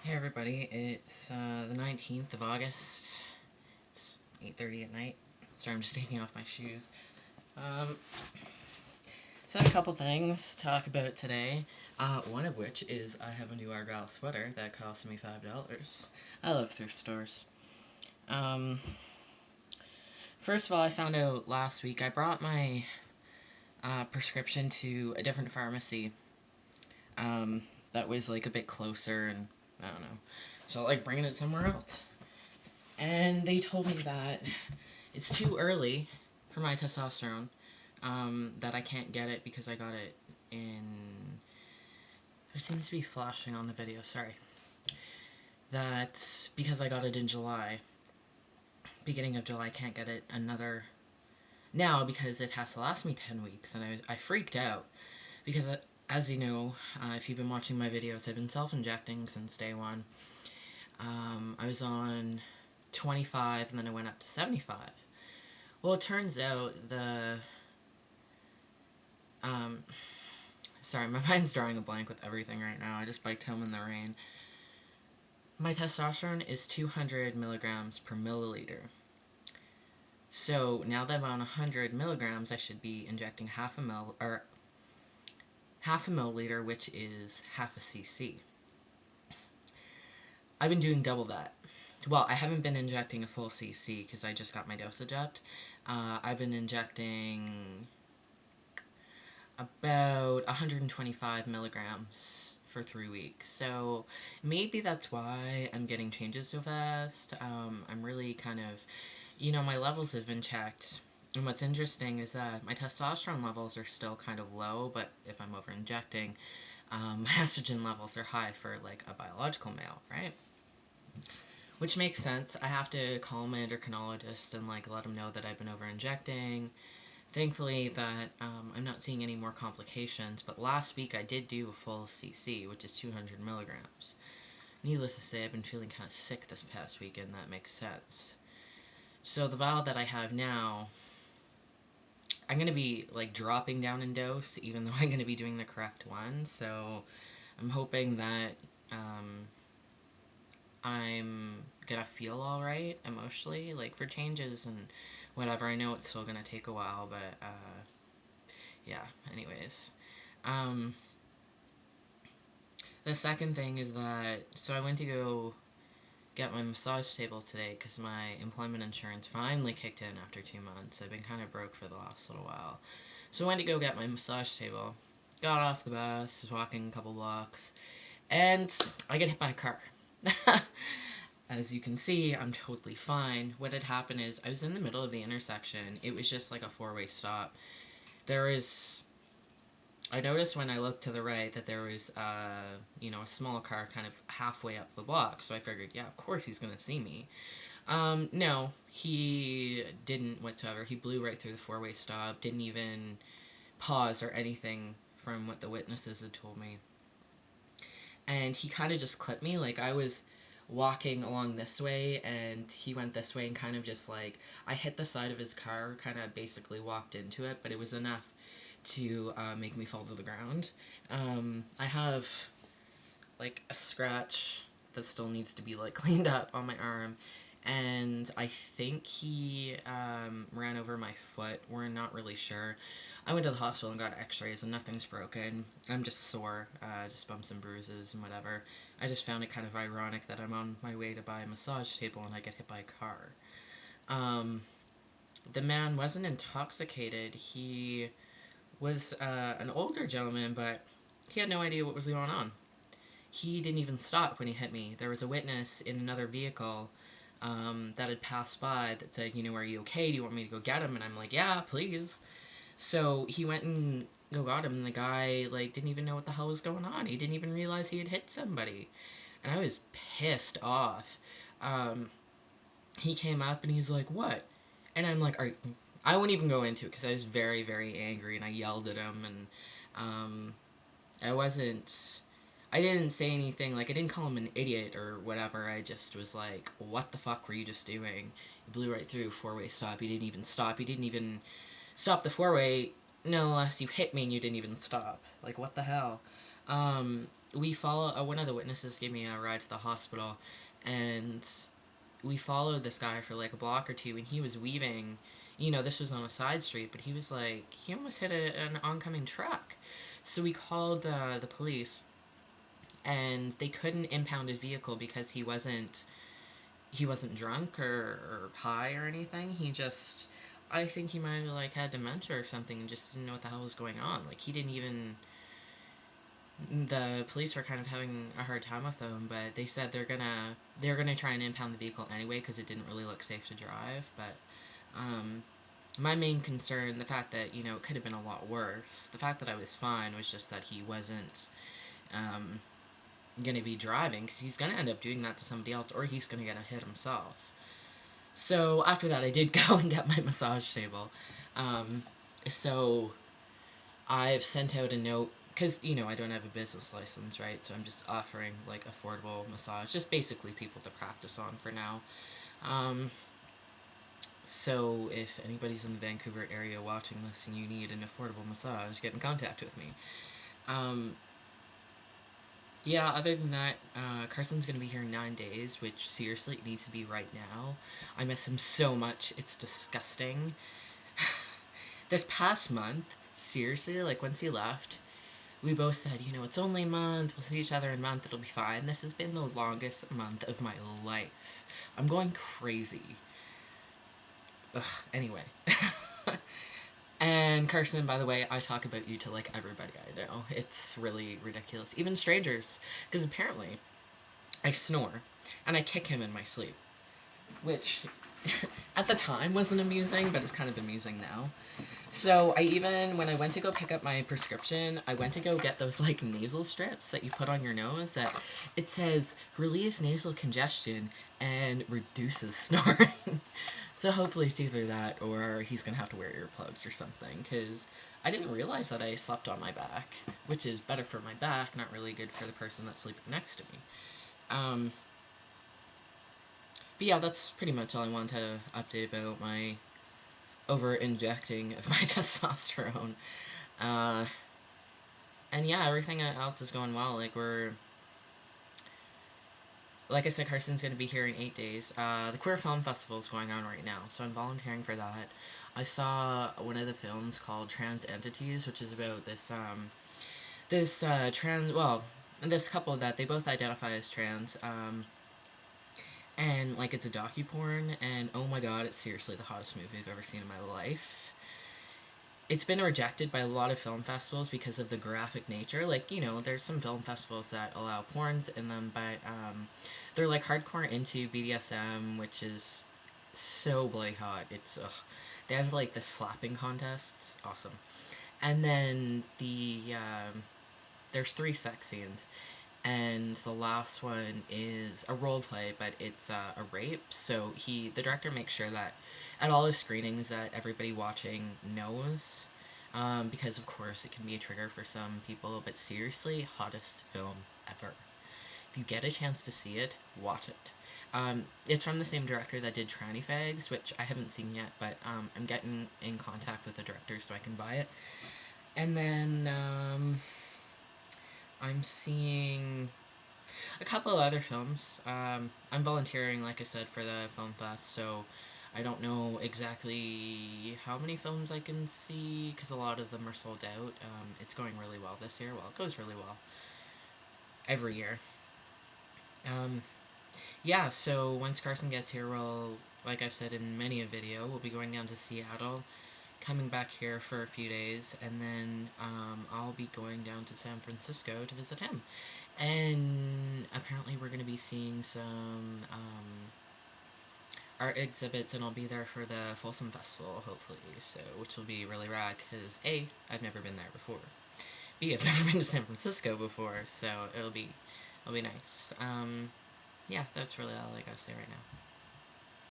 Hey everybody, it's the 19th of August. It's 8:30 at night. Sorry, I'm just taking off my shoes. Um, so I have a couple things to talk about today. One of which is I have a new Argyle sweater that cost me $5. I love thrift stores. Um, First of all, I found out last week I brought my prescription to a different pharmacy that was like a bit closer, and I don't know. So like bringing it somewhere else. And they told me that it's too early for my testosterone, that I can't get it because I got it in... There seems to be flashing on the video, sorry. That because I got it in July, beginning of July, I can't get it another... now because it has to last me 10 weeks, and I freaked out. Because, as you know, if you've been watching my videos, I've been self-injecting since day one. I was on 25, and then I went up to 75. Well, it turns out sorry, my mind's drawing a blank with everything right now. I just biked home in the rain. My testosterone is 200 milligrams per milliliter. So now that I'm on 100 milligrams, I should be injecting half a milliliter, which is half a cc. I've been doing double that. Well, I haven't been injecting a full cc because I just got my dosage upped. I've been injecting about 125 milligrams for 3 weeks. So maybe that's why I'm getting changes so fast. I'm really kind of, my levels have been checked. And what's interesting is that my testosterone levels are still kind of low, but if I'm over injecting, my estrogen levels are high for like a biological male, right? Which makes sense. I have to call my endocrinologist and like let him know that I've been over injecting. Thankfully that I'm not seeing any more complications, but last week I did do a full cc, which is 200 milligrams. Needless to say, I've been feeling kind of sick this past week, and that makes sense. So the vial that I have now, I'm going to be like dropping down in dose, even though I'm going to be doing the correct one. So I'm hoping that I'm gonna feel alright emotionally, like for changes and whatever. I know it's still gonna take a while, but yeah, anyways. Um, the second thing is that, so I went to go get my massage table today because my employment insurance finally kicked in after 2 months. I've been kind of broke for the last little while. So I went to go get my massage table, got off the bus, was walking a couple blocks, and I get hit by a car. As you can see, I'm totally fine. What had happened is I was in the middle of the intersection. It was just like a four-way stop. I noticed when I looked to the right that there was, a small car kind of halfway up the block. So I figured, yeah, of course he's going to see me. No, he didn't whatsoever. He blew right through the four-way stop, didn't even pause or anything from what the witnesses had told me. And he kind of just clipped me. Like, I was walking along this way, and he went this way, and kind of just like, I hit the side of his car, kind of basically walked into it, but it was enough to make me fall to the ground. I have like a scratch that still needs to be like cleaned up on my arm, and I think he ran over my foot. We're not really sure. I went to the hospital and got x-rays, and nothing's broken. I'm just sore, just bumps and bruises and whatever. I just found it kind of ironic that I'm on my way to buy a massage table and I get hit by a car. The man wasn't intoxicated. He was an older gentleman, but he had no idea what was going on. He didn't even stop when he hit me. There was a witness in another vehicle that had passed by that said, are you okay? Do you want me to go get him? And I'm like, yeah, please. So he went and got him, and the guy, like, didn't even know what the hell was going on. He didn't even realize he had hit somebody. And I was pissed off. He came up, and he's like, what? And I'm like, I won't even go into it, because I was very, very angry, and I yelled at him, and I didn't say anything, like, I didn't call him an idiot or whatever. I just was like, what the fuck were you just doing? You blew right through a four-way stop. You didn't even stop. You didn't even stop the four-way, nonetheless, you hit me and you didn't even stop. Like, what the hell? we follow one of the witnesses gave me a ride to the hospital, and we followed this guy for like a block or two, and he was weaving. You know, this was on a side street, but he was like, he almost hit an oncoming truck. So we called the police, and they couldn't impound his vehicle because he wasn't drunk or high or anything. He just, I think he might have like had dementia or something and just didn't know what the hell was going on. Like he didn't even. The police were kind of having a hard time with him, but they said they're gonna try and impound the vehicle anyway because it didn't really look safe to drive. But my main concern, the fact that it could have been a lot worse. The fact that I was fine was just that he wasn't um, gonna be driving because he's gonna end up doing that to somebody else, or he's gonna get a hit himself. So after that, I did go and get my massage table. Um, so I've sent out a note because I don't have a business license, right? So I'm just offering like affordable massage, just basically people to practice on for now. Um, so if anybody's in the Vancouver area watching this and you need an affordable massage, get in contact with me. Um, yeah, other than that, Carson's gonna be here in 9 days, which seriously it needs to be right now. I miss him so much; it's disgusting. This past month, seriously, like once he left, we both said, it's only a month, we'll see each other in a month, it'll be fine. This has been the longest month of my life. I'm going crazy. Ugh, anyway. And Carson, by the way, I talk about you to like everybody I know. It's really ridiculous. Even strangers. Because apparently, I snore and I kick him in my sleep. Which at the time wasn't amusing, but it's kind of amusing now. So when I went to go pick up my prescription, I went to go get those like nasal strips that you put on your nose that it says relieves nasal congestion and reduces snoring. So hopefully it's either that or he's gonna have to wear earplugs or something, because I didn't realize that I slept on my back, which is better for my back, not really good for the person that's sleeping next to me. Um, but yeah, that's pretty much all I wanted to update about my over injecting of my testosterone. Uh, and yeah, everything else is going well. Like I said, Carson's going to be here in 8 days. The Queer Film Festival is going on right now, so I'm volunteering for that. I saw one of the films called Trans Entities, which is about this couple that they both identify as trans, and like it's a docu-porn, and oh my god, it's seriously the hottest movie I've ever seen in my life. It's been rejected by a lot of film festivals because of the graphic nature. Like, there's some film festivals that allow porns in them, but they're like hardcore into BDSM, which is so bloody hot. They have like the slapping contests, awesome. And then there's 3 sex scenes, and the last one is a role play, but it's a rape. So the director makes sure that at all his screenings that everybody watching knows, because of course it can be a trigger for some people. But seriously, hottest film ever. If you get a chance to see it, watch it. It's from the same director that did Tranny Fags, which I haven't seen yet, but I'm getting in contact with the director so I can buy it. And then I'm seeing a couple of other films. I'm volunteering, like I said, for the film fest, so I don't know exactly how many films I can see because a lot of them are sold out. It's going really well this year. Well, it goes really well every year. Um, yeah, so once Carson gets here, like I've said in many a video, we'll be going down to Seattle, coming back here for a few days, and then I'll be going down to San Francisco to visit him. And apparently we're going to be seeing some art exhibits, and I'll be there for the Folsom Festival, hopefully, so which will be really rad, because A, I've never been there before. B, I've never been to San Francisco before, so it'll be nice. Yeah, that's really all I gotta say right now.